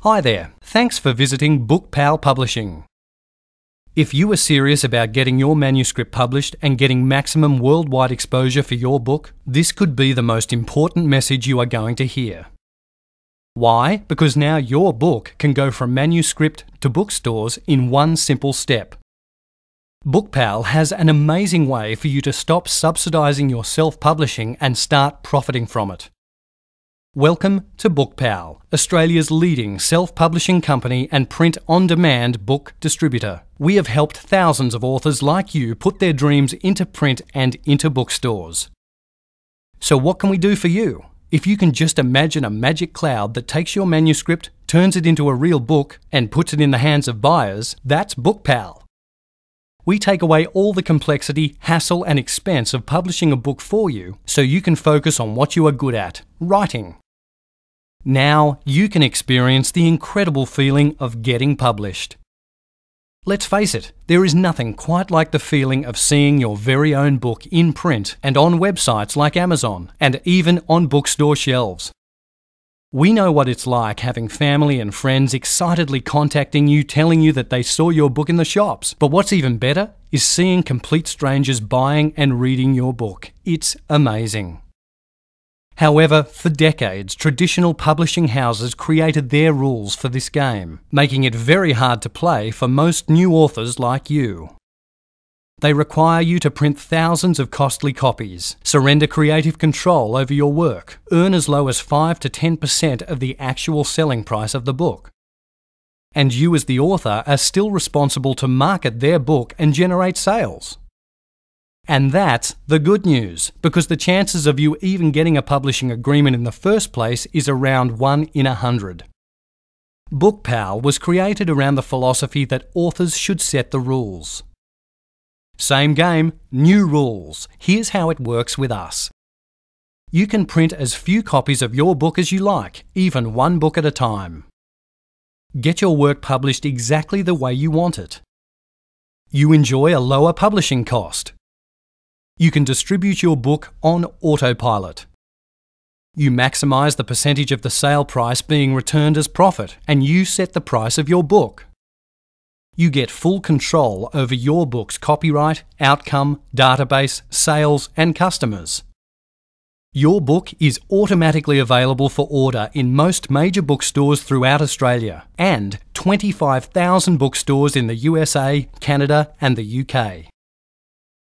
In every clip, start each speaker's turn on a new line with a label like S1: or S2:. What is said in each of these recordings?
S1: Hi there, thanks for visiting BookPal Publishing. If you are serious about getting your manuscript published and getting maximum worldwide exposure for your book, this could be the most important message you are going to hear. Why? Because now your book can go from manuscript to bookstores in one simple step. BookPal has an amazing way for you to stop subsidising your self-publishing and start profiting from it. Welcome to BookPal, Australia's leading self-publishing company and print-on-demand book distributor. We have helped thousands of authors like you put their dreams into print and into bookstores. So what can we do for you? If you can just imagine a magic cloud that takes your manuscript, turns it into a real book, and puts it in the hands of buyers, that's BookPal. We take away all the complexity, hassle and expense of publishing a book for you so you can focus on what you are good at, writing. Now you can experience the incredible feeling of getting published. Let's face it, there is nothing quite like the feeling of seeing your very own book in print and on websites like Amazon and even on bookstore shelves. We know what it's like having family and friends excitedly contacting you telling you that they saw your book in the shops. But what's even better is seeing complete strangers buying and reading your book. It's amazing. However, for decades, traditional publishing houses created their rules for this game, making it very hard to play for most new authors like you. They require you to print thousands of costly copies, surrender creative control over your work, earn as low as 5 to 10% of the actual selling price of the book. And you as the author are still responsible to market their book and generate sales. And that's the good news, because the chances of you even getting a publishing agreement in the first place is around 1 in 100. BookPal was created around the philosophy that authors should set the rules. Same game, new rules. Here's how it works with us. You can print as few copies of your book as you like, even one book at a time. Get your work published exactly the way you want it. You enjoy a lower publishing cost. You can distribute your book on autopilot. You maximise the percentage of the sale price being returned as profit, and you set the price of your book. You get full control over your book's copyright, outcome, database, sales, and customers. Your book is automatically available for order in most major bookstores throughout Australia and 25,000 bookstores in the USA, Canada, and the UK.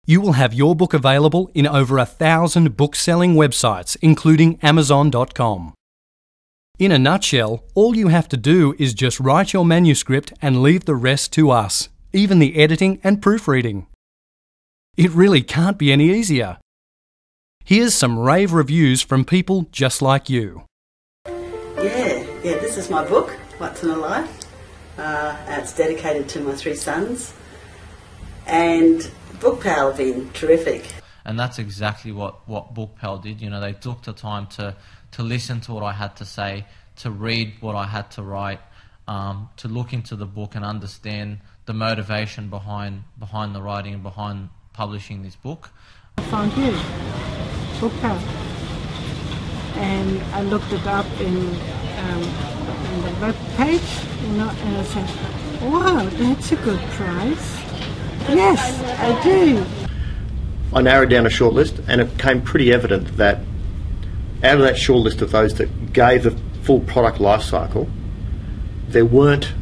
S1: You will have your book available in over 1,000 book-selling websites, including Amazon.com. In a nutshell, all you have to do is just write your manuscript and leave the rest to us, even the editing and proofreading. It really can't be any easier. Here's some rave reviews from people just like you.
S2: Yeah, this is my book, What's in a Life. It's dedicated to my 3 sons. And BookPal have been terrific.
S3: And that's exactly what BookPal did. You know, they took the time to listen to what I had to say, to read what I had to write, to look into the book and understand the motivation behind the writing and behind publishing this book.
S4: I found you, BookPal, and I looked it up in the web page, and I said, wow, that's a good price. Yes, I do.
S5: I narrowed down a short list, and it became pretty evident that out of that short list of those that gave the full product life cycle, there weren't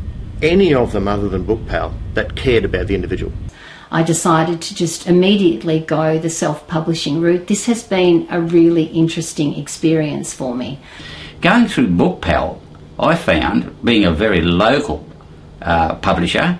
S5: any of them other than BookPal that cared about the individual.
S6: I decided to just immediately go the self-publishing route. This has been a really interesting experience for me.
S7: Going through BookPal, I found, being a very local publisher,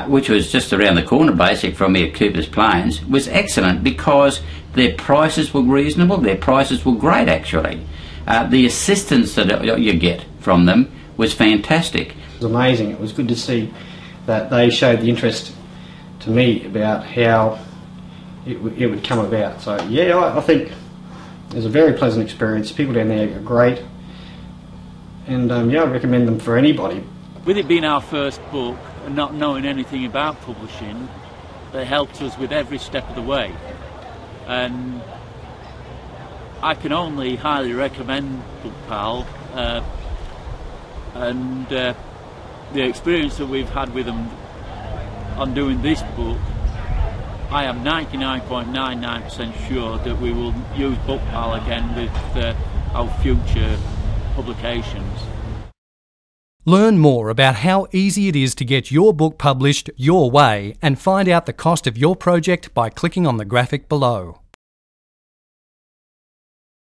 S7: which was just around the corner basically from me at Coopers Plains, was excellent because their prices were reasonable, their prices were great actually. The assistance that you get from them was fantastic.
S8: It was amazing. It was good to see that they showed the interest to me about how it would come about. So yeah, I think it was a very pleasant experience. People down there are great, and yeah, I recommend them for anybody.
S9: With it being our first book and not knowing anything about publishing, they helped us with every step of the way, and I can only highly recommend BookPal. and the experience that we've had with them on doing this book, I am 99.99% sure that we will use BookPal again with our future publications.
S1: Learn more about how easy it is to get your book published your way and find out the cost of your project by clicking on the graphic below.